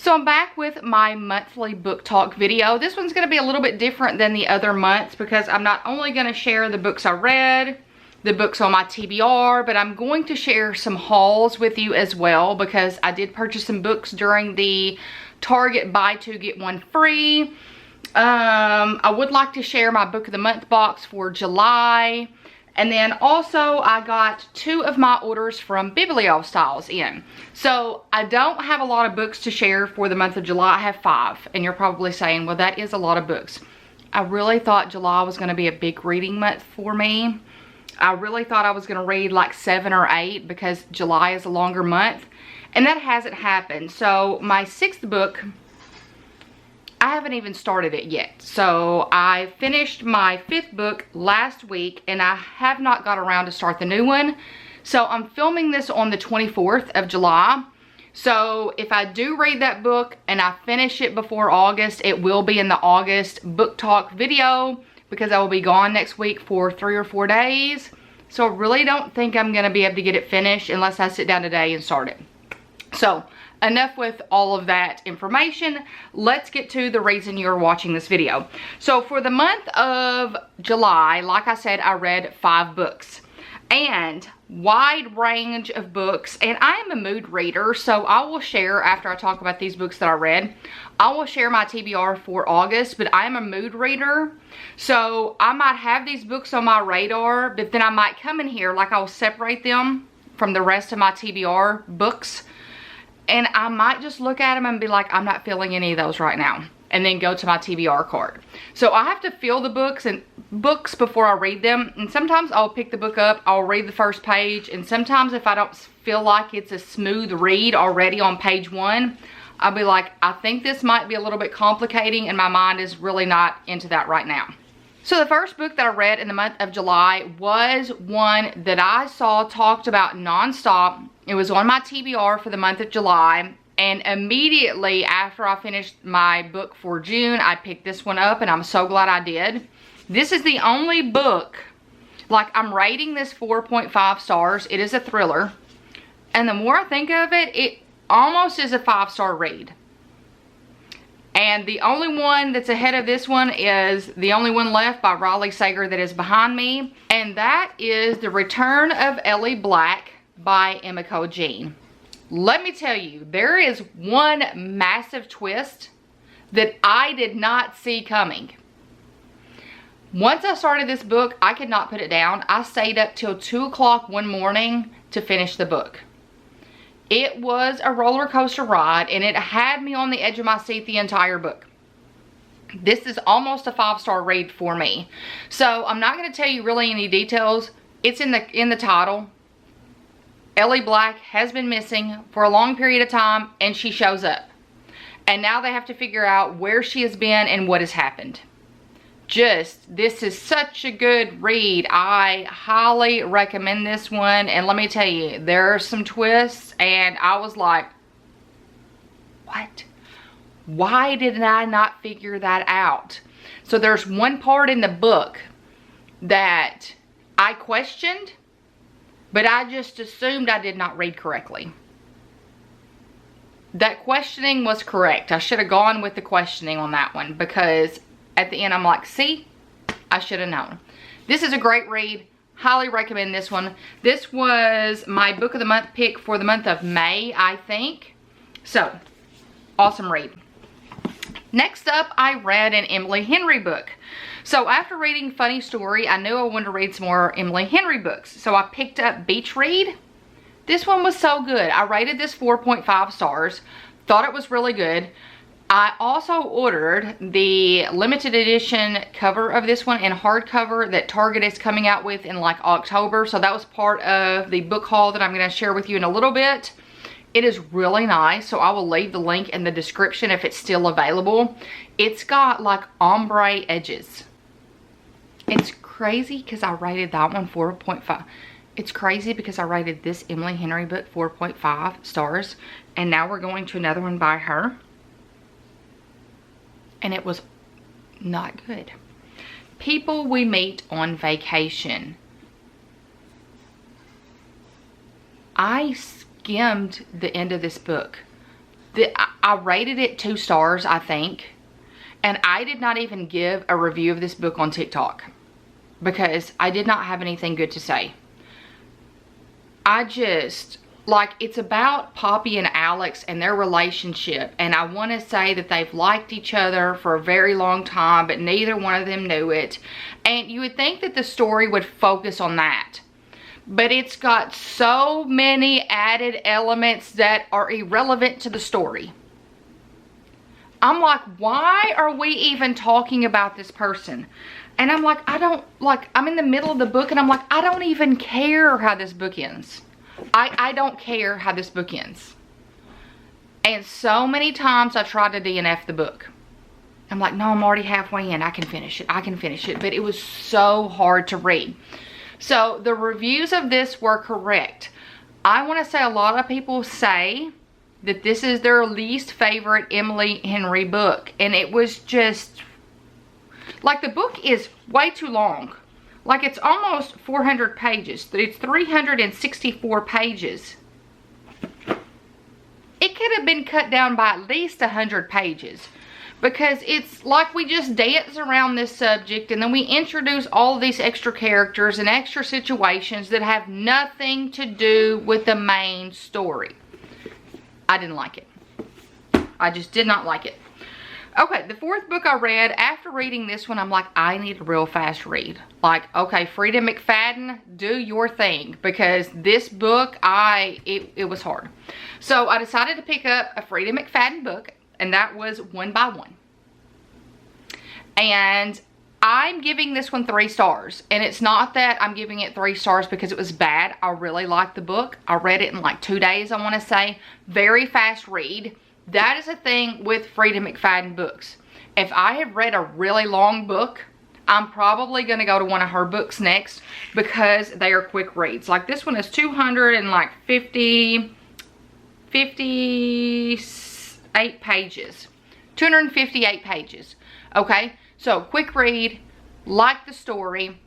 So I'm back with my monthly book talk video. This one's going to be a little bit different than the other months because I'm not only going to share the books I read, the books on my TBR, but I'm going to share some hauls with you as well because I did purchase some books during the Target buy two get one free. I would like to share my book of the month box for July. And then also I got 2 of my orders from Bibliostyles in. So I don't have a lot of books to share for the month of July. I have 5. And you're probably saying, well, that is a lot of books. I really thought July was going to be a big reading month for me. I really thought I was going to read like 7 or 8 because July is a longer month. And that hasn't happened. So my 6th book, I haven't even started it yet. So I finished my 5th book last week and I have not got around to start the new one. So I'm filming this on the 24th of July. So if I do read that book and I finish it before August, it will be in the August book talk video because I will be gone next week for 3 or 4 days. So I really don't think I'm going to be able to get it finished unless I sit down today and start it. So enough with all of that information. Let's get to the reason you're watching this video. So for the month of July, like I said, I read 5 books and wide range of books. And I am a mood reader, so I will share after I talk about these books that I read. I will share my TBR for August, but I am a mood reader. So I might have these books on my radar, but then I might come in here, like I will separate them from the rest of my TBR books. And I might just look at them and be like, I'm not feeling any of those right now. And then go to my TBR card. So I have to feel the books before I read them. And sometimes I'll pick the book up, I'll read the first page. And sometimes if I don't feel like it's a smooth read already on page 1, I'll be like, I think this might be a little bit complicating and my mind is really not into that right now. So the first book that I read in the month of July was one that I saw talked about nonstop. It was on my TBR for the month of July. And immediately after I finished my book for June, I picked this one up and I'm so glad I did. This is the only book, like I'm rating this 4.5 stars. It is a thriller. And the more I think of it, it almost is a 5-star read. And the only one that's ahead of this one is The Only One Left by Riley Sager that is behind me. And that is The Return of Ellie Black by Emiko Jean. Let me tell you, there is one massive twist that I did not see coming. Once I started this book, I could not put it down. I stayed up till 2 o'clock one morning to finish the book. It was a roller coaster ride and it had me on the edge of my seat the entire book. This is almost a 5-star read for me. So I'm not going to tell you really any details. It's in the title. Ellie Black has been missing for a long period of time and she shows up. And now they have to figure out where she has been and what has happened. This is such a good read. I highly recommend this one. And let me tell you, there are some twists and I was like, what? Why did I not figure that out? So there's one part in the book that I questioned, but I just assumed I did not read correctly. That questioning was correct. I should have gone with the questioning on that one because at the end I'm like, see, I should have known. This is a great read. Highly recommend this one. This was my book of the month pick for the month of May, I think. So, awesome read. Next up, I read an Emily Henry book. So after reading Funny Story, I knew I wanted to read some more Emily Henry books. So I picked up Beach Read. This one was so good. I rated this 4.5 stars. Thought it was really good. I also ordered the limited edition cover of this one in hardcover that Target is coming out with in like October. So that was part of the book haul that I'm going to share with you in a little bit. It is really nice, so I will leave the link in the description if it's still available. It's got like ombre edges. It's crazy because I rated that one 4.5. It's crazy because I rated this Emily Henry book 4.5 stars. And now we're going to another one by her. And it was not good. People We Meet on Vacation. I skimmed the end of this book. I rated it 2 stars, I think. And I did not even give a review of this book on TikTok because I did not have anything good to say. I just, like, it's about Poppy and Alex and their relationship. And I want to say that they've liked each other for a very long time, but neither one of them knew it. And you would think that the story would focus on that. But it's got so many added elements that are irrelevant to the story. I'm like, why are we even talking about this person? And I'm like, I'm in the middle of the book and I'm like, I don't even care how this book ends. I don't care how this book ends. And so many times I tried to DNF the book. I'm like, no, I'm already halfway in. I can finish it. I can finish it. But it was so hard to read. So the reviews of this were correct. I want to say a lot of people say that this is their least favorite Emily Henry book. And it was just, like, the book is way too long. Like, it's almost 400 pages. It's 364 pages. It could have been cut down by at least 100 pages. Because it's like we just dance around this subject and then we introduce all of these extra characters and extra situations that have nothing to do with the main story. I didn't like it. I just did not like it. Okay, the 4th book I read, after reading this one, I'm like, I need a real fast read. Like, okay, Freida McFadden, do your thing. Because this book, it was hard. So I decided to pick up a Freida McFadden book. And that was One by One. And I'm giving this one 3 stars. And it's not that I'm giving it 3 stars because it was bad. I really liked the book. I read it in like 2 days, I want to say. Very fast read. That is a thing with Freida McFadden books. If I have read a really long book, I'm probably going to go to one of her books next because they are quick reads. Like this one is 258 pages. 258 pages. Okay, so quick read, like the story.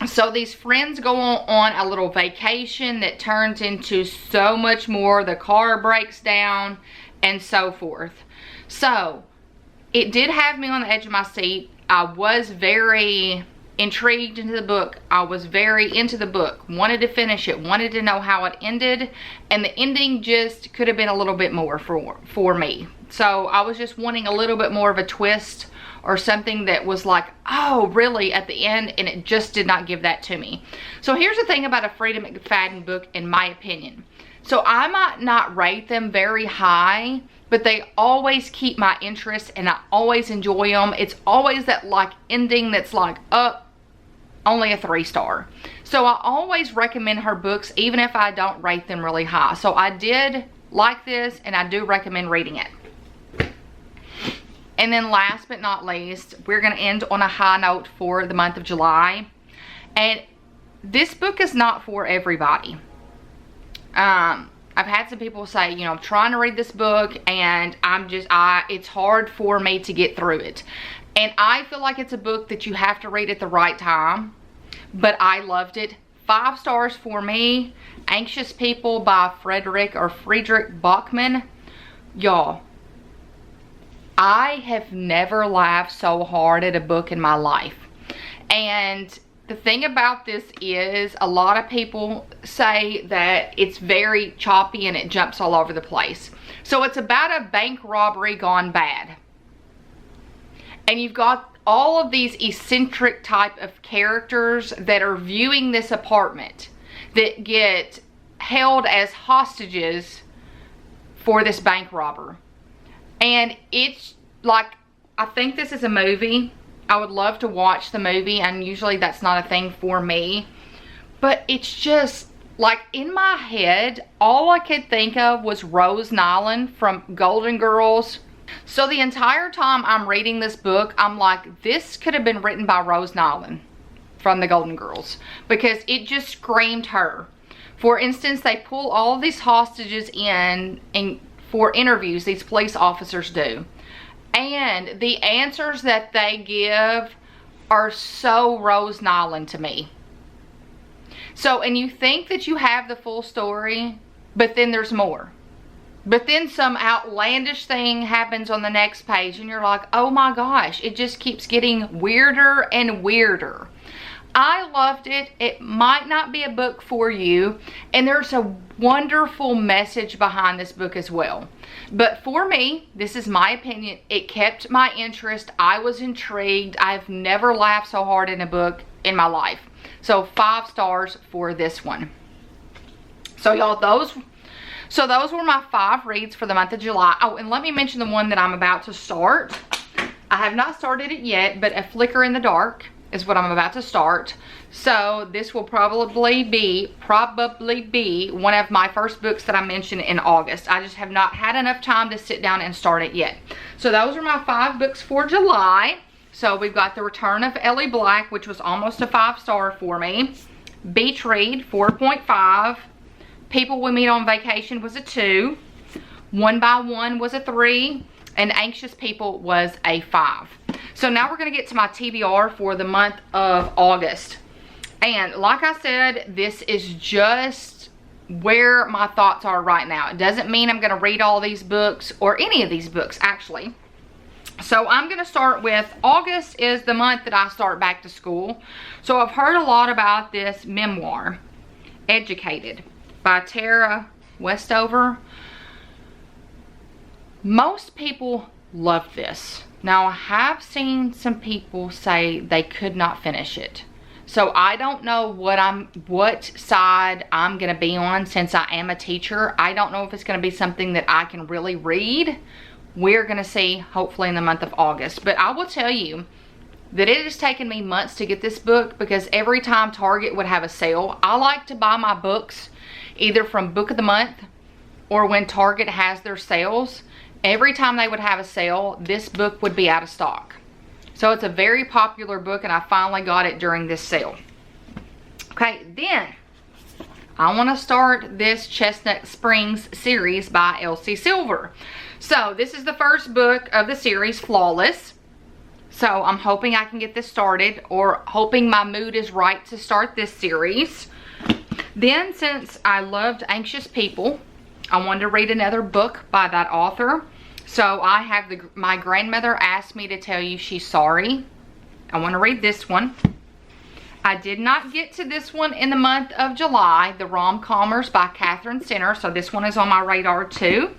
So these friends go on a little vacation that turns into so much more. The car breaks down and so forth. So it did have me on the edge of my seat. I was very intrigued into the book. I was very into the book. Wanted to finish it. Wanted to know how it ended. And the ending just could have been a little bit more for me. So I was just wanting a little bit more of a twist or something that was like, oh, really, at the end, and it just did not give that to me. So here's the thing about a Freida McFadden book, in my opinion. So I might not rate them very high, but they always keep my interest and I always enjoy them. It's always that like ending that's like, only a 3 star. So I always recommend her books even if I don't rate them really high. So I did like this and I do recommend reading it. And then last but not least, we're going to end on a high note for the month of July. And this book is not for everybody. I've had some people say, you know, I'm trying to read this book and it's hard for me to get through it. And I feel like it's a book that you have to read at the right time. But I loved it. 5 stars for me. Anxious People by Friedrich Bachman. Y'all, I have never laughed so hard at a book in my life. And the thing about this is a lot of people say that it's very choppy and it jumps all over the place. So it's about a bank robbery gone bad. And you've got all of these eccentric type of characters that are viewing this apartment that get held as hostages for this bank robber. And it's like, I think this is a movie. I would love to watch the movie, and usually that's not a thing for me. But it's just, like, in my head, all I could think of was Rose Nylund from Golden Girls. So the entire time I'm reading this book, I'm like, this could have been written by Rose Nylund from the Golden Girls. Because it just screamed her. For instance, they pull all of these hostages in for interviews, these police officers do. And the answers that they give are so Rose Nylund to me. So, and you think that you have the full story, but then there's more. But then some outlandish thing happens on the next page and you're like, oh my gosh, it just keeps getting weirder and weirder. I loved it. It might not be a book for you, and there's a wonderful message behind this book as well. But for me, this is my opinion, it kept my interest. I was intrigued. I've never laughed so hard in a book in my life. So 5 stars for this one. So y'all, those were my 5 reads for the month of July. Oh, and let me mention the one that I'm about to start. I have not started it yet, but A Flicker in the Dark is what I'm about to start. So this will probably be one of my first books that I mentioned in August. I just have not had enough time to sit down and start it yet. So those are my 5 books for July. So we've got The Return of Ellie Black, which was almost a 5-star for me. Beach Read, 4.5. People We Meet on Vacation was a 2. One by One was a 3. And Anxious People was a 5. So now we're going to get to my TBR for the month of August. And like I said, this is just where my thoughts are right now. It doesn't mean I'm going to read all these books, or any of these books actually. So I'm going to start with, August is the month that I start back to school. So I've heard a lot about this memoir, Educated, by Tara Westover. Most people love this. Now, I have seen some people say they could not finish it. So I don't know what side I'm going to be on, since I am a teacher. I don't know if it's going to be something that I can really read. We're going to see, hopefully, in the month of August. But I will tell you that it has taken me months to get this book, because every time Target would have a sale, I like to buy my books either from Book of the Month or when Target has their sales. Every time they would have a sale, this book would be out of stock. So it's a very popular book, and I finally got it during this sale. Okay, then I want to start this Chestnut Springs series by Elsie Silver. So this is the first book of the series, Flawless. So I'm hoping I can get this started, or hoping my mood is right to start this series. Then, since I loved Anxious People, I wanted to read another book by that author. So I have My Grandmother Asked Me to Tell You She's Sorry. I want to read this one. I did not get to this one in the month of July, The Rom-Commers by Catherine Center. So this one is on my radar too.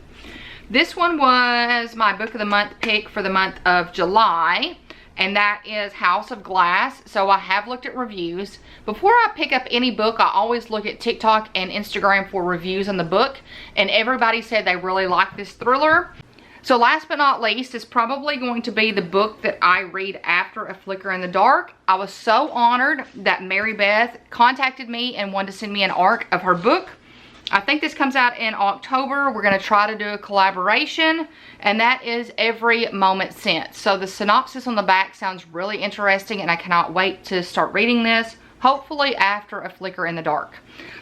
This one was my book of the month pick for the month of July, and that is House of Glass. So I have looked at reviews. Before I pick up any book, I always look at TikTok and Instagram for reviews on the book, and everybody said they really like this thriller. So last but not least is probably going to be the book that I read after A Flicker in the Dark. I was so honored that Mary Beth contacted me and wanted to send me an ARC of her book. I think this comes out in October. We're going to try to do a collaboration, and that is Every Moment Since. So the synopsis on the back sounds really interesting, and I cannot wait to start reading this, hopefully after A Flicker in the Dark.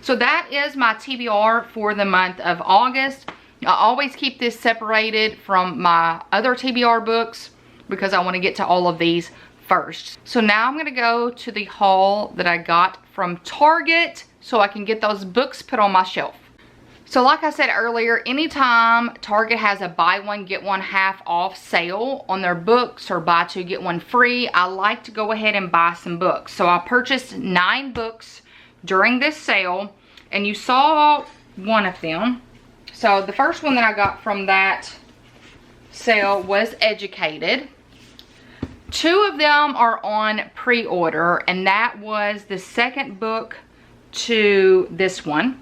So that is my TBR for the month of August. I always keep this separated from my other TBR books because I want to get to all of these first. So now I'm going to go to the haul that I got from Target so I can get those books put on my shelf. So like I said earlier, anytime Target has a buy one get one half off sale on their books, or buy two get one free, I like to go ahead and buy some books. So I purchased 9 books during this sale, and you saw one of them. So the first one that I got from that sale was Educated. 2 of them are on pre-order, and that was the second book to this one,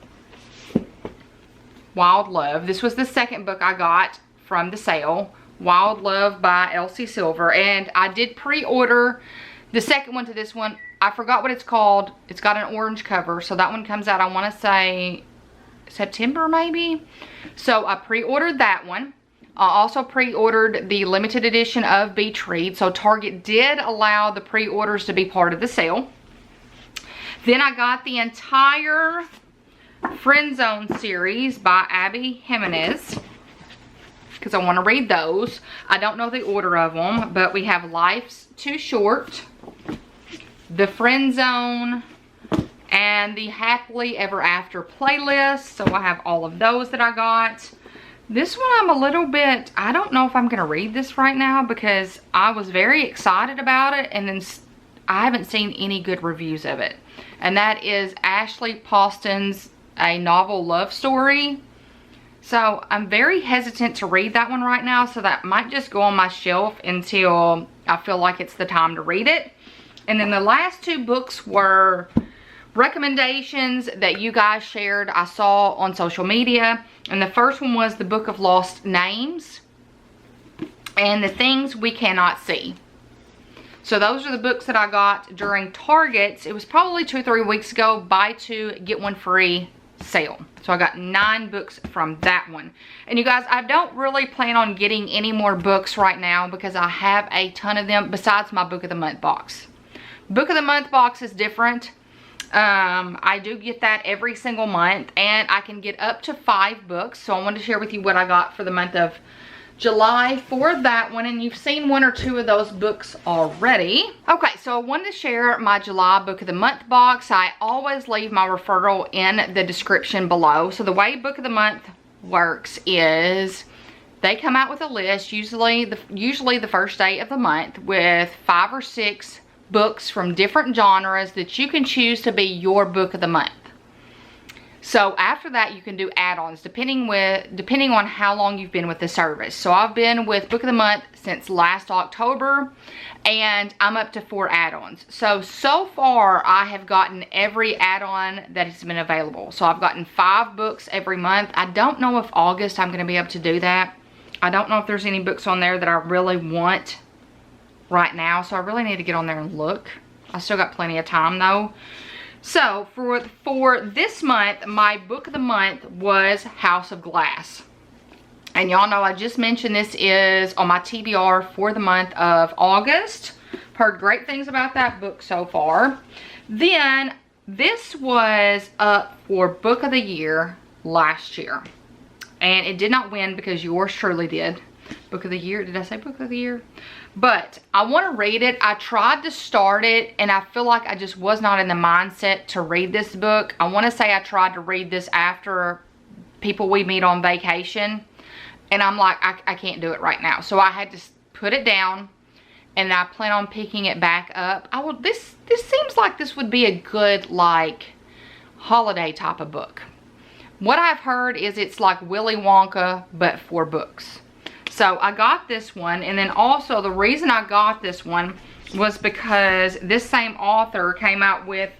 Wild Love. This was the second book I got from the sale, Wild Love by Elsie Silver, and I did pre-order the second one to this one. I forgot what it's called. It's got an orange cover, so that one comes out, I want to say, September maybe. So I pre-ordered that one. I also pre-ordered the limited edition of Beach Read. So Target did allow the pre-orders to be part of the sale. Then I got the entire Friend Zone series by Abby Jimenez, because I want to read those. I don't know the order of them, but we have Life's Too Short, The Friend Zone, and the Happily Ever After playlist. So I have all of those that I got. This one I'm a little bit, I don't know if I'm gonna read this right now because I was very excited about it and then I haven't seen any good reviews of it. And that is Ashley Poston's A Novel Love Story. So I'm very hesitant to read that one right now, so that might just go on my shelf until I feel like it's the time to read it. And then the last two books were recommendations that you guys shared, I saw on social media. And the first one was The Book of Lost Names and The Things We Cannot See. So those are the books that I got during Target's. It was probably 2 or 3 weeks ago, buy 2, get 1 free sale. So I got 9 books from that one. And you guys, I don't really plan on getting any more books right now because I have a ton of them besides my Book of the Month box. Book of the Month box is different. I do get that every single month and I can get up to 5 books. So I wanted to share with you what I got for the month of July for that one, and you've seen 1 or 2 of those books already. Okay, so I wanted to share my July Book of the Month box. I always leave my referral in the description below. So the way Book of the Month works is they come out with a list, usually the first day of the month, with 5 or 6 books from different genres that you can choose to be your book of the month. So after that, you can do add-ons depending on how long you've been with the service. So I've been with Book of the Month since last October, and I'm up to 4 add-ons. So far, I have gotten every add-on that has been available. So I've gotten 5 books every month. I don't know if August I'm going to be able to do that. I don't know if there's any books on there that I really want right now. So I really need to get on there and look. I still got plenty of time though. So for this month, my book of the month was House of Glass. And y'all know I just mentioned this is on my TBR for the month of August. Heard great things about that book so far. Then this was up for book of the year last year. And it did not win because yours truly did. Book of the year, did I say book of the year? But I want to read it. I tried to start it and I feel like I just was not in the mindset to read this book. I want to say I tried to read this after people we meet on vacation. And I'm like, I can't do it right now. So I had to put it down and I plan on picking it back up. This seems like this would be a good like holiday type of book. What I've heard is it's like Willy Wonka but for books. So I got this one, and then also the reason I got this one was because this same author came out with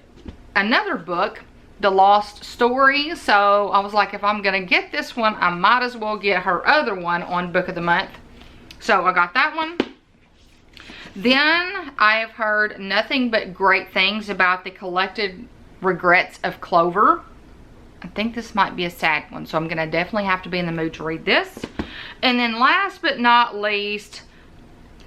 another book, The Lost Story. So I was like, if I'm gonna get this one, I might as well get her other one on Book of the Month. So I got that one. Then I have heard nothing but great things about The Collected Regrets of Clover. I think this might be a sad one, so I'm gonna definitely have to be in the mood to read this. And then last but not least,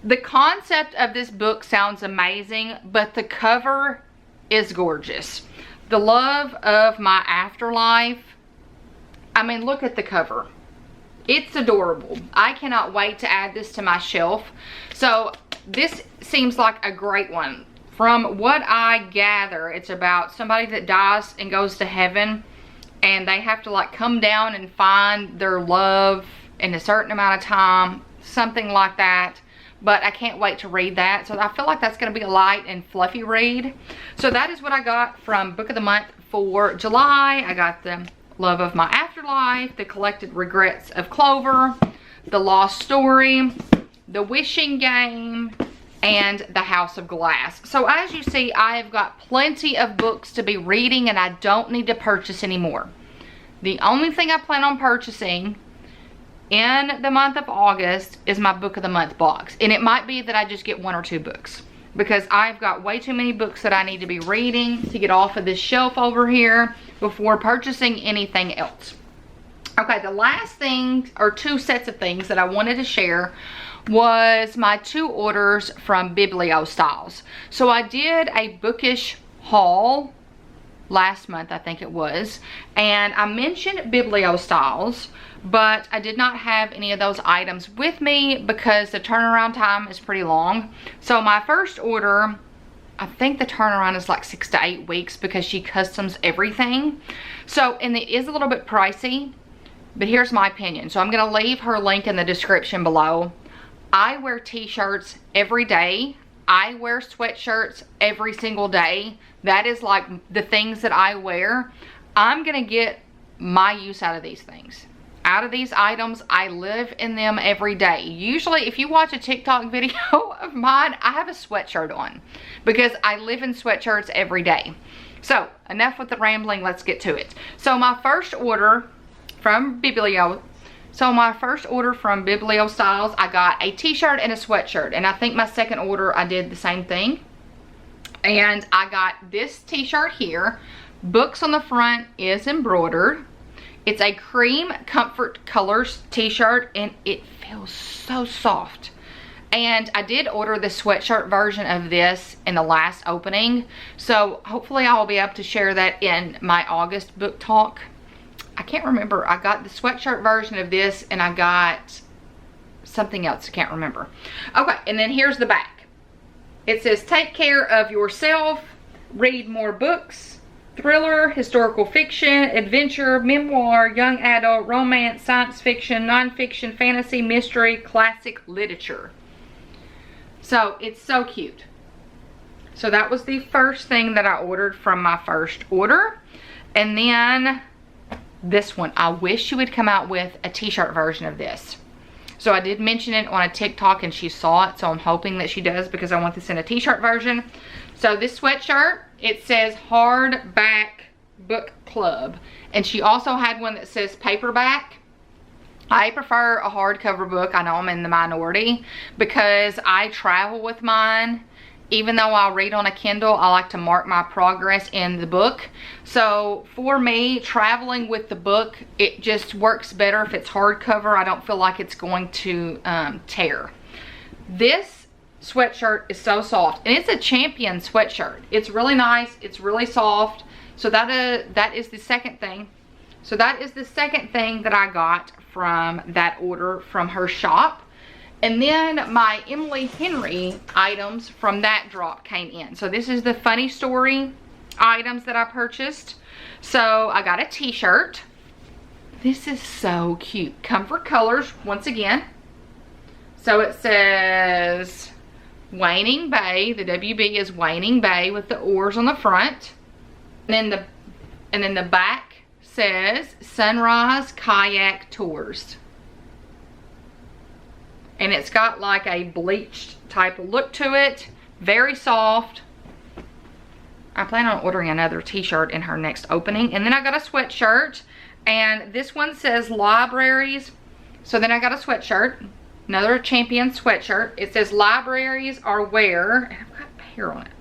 the concept of this book sounds amazing, but the cover is gorgeous. The Love of My Afterlife. I mean, look at the cover. It's adorable. I cannot wait to add this to my shelf. So this seems like a great one. From what I gather, it's about somebody that dies and goes to heaven, and they have to like come down and find their love in a certain amount of time, something like that. But I can't wait to read that. So I feel like that's going to be a light and fluffy read. So that is what I got from Book of the Month for July. I got The Love of My Afterlife, The Collected Regrets of Clover, The Lost Story, The Wishing Game, and The House of Glass. So as you see, I have got plenty of books to be reading and I don't need to purchase anymore. The only thing I plan on purchasing in the month of August is my Book of the Month box. And it might be that I just get 1 or 2 books because I've got way too many books that I need to be reading to get off of this shelf over here before purchasing anything else. Okay, the last thing, or 2 sets of things that I wanted to share was my 2 orders from Bibliostyles. So I did a bookish haul last month, I think it was, and I mentioned Bibliostyles, but I did not have any of those items with me because the turnaround time is pretty long. So my first order, I think the turnaround is like 6 to 8 weeks because she customs everything. So, and it is a little bit pricey. but here's my opinion. So I'm going to leave her link in the description below. I wear t-shirts every day. I wear sweatshirts every single day. That is like the things that I wear. I'm going to get my use out of these things. Out of these items, I live in them every day. Usually, if you watch a TikTok video of mine, I have a sweatshirt on because I live in sweatshirts every day. So, enough with the rambling, let's get to it. So, my first order from Biblio Styles, I got a t-shirt and a sweatshirt. And I think my second order, I did the same thing. And I got this t-shirt here. Books on the front is embroidered. It's a cream comfort colors t-shirt and it feels so soft. And I did order the sweatshirt version of this in the last opening. So hopefully I will be able to share that in my August book talk. I can't remember. I got the sweatshirt version of this and I got something else. I can't remember. Okay, and then here's the back. It says, take care of yourself, read more books. Thriller, historical fiction, adventure, memoir, young adult, romance, science fiction, nonfiction, fantasy, mystery, classic literature. So, it's so cute. So, that was the first thing that I ordered from my first order. And then, this one. I wish she would come out with a t-shirt version of this. So, I did mention it on a TikTok and she saw it. So, I'm hoping that she does because I want this in a t-shirt version. So, this sweatshirt, it says Hardback Book Club. And she also had one that says paperback. I prefer a hardcover book. I know I'm in the minority because I travel with mine. Even though I'll read on a Kindle, I like to mark my progress in the book. So for me, traveling with the book, it just works better if it's hardcover. I don't feel like it's going to tear. This sweatshirt is so soft and it's a Champion sweatshirt. It's really nice. It's really soft. So that is the second thing. So that is the second thing that I got from that order from her shop. And then my Emily Henry items from that drop came in. So this is the funny story items that I purchased. So I got a t-shirt. This is so cute. Comfort colors once again. So it says Waning Bay. The WB is Waning Bay with the oars on the front. And then the back says Sunrise Kayak Tours. And it's got like a bleached type of look to it. Very soft. I plan on ordering another t-shirt in her next opening. And then I got a sweatshirt. And this one says libraries. So then I got a sweatshirt. Another Champion sweatshirt. It says libraries are where, and I've got hair on it,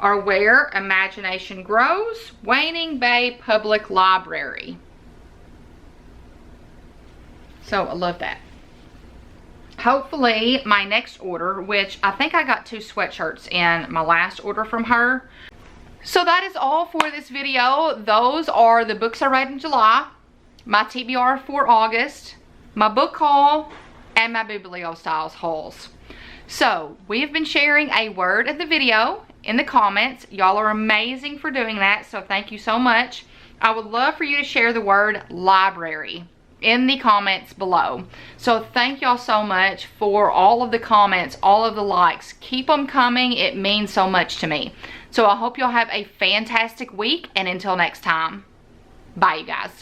are where imagination grows. Waning Bay Public Library. So I love that. Hopefully my next order, which I think I got 2 sweatshirts in my last order from her. So that is all for this video. Those are the books I read in July, my TBR for August, my book haul, and my Biblio Styles hauls. So we have been sharing a word of the video in the comments. Y'all are amazing for doing that, so thank you so much. I would love for you to share the word library in the comments below. So thank y'all so much for all of the comments, all of the likes. Keep them coming. It means so much to me. So I hope y'all have a fantastic week, and until next time, bye you guys.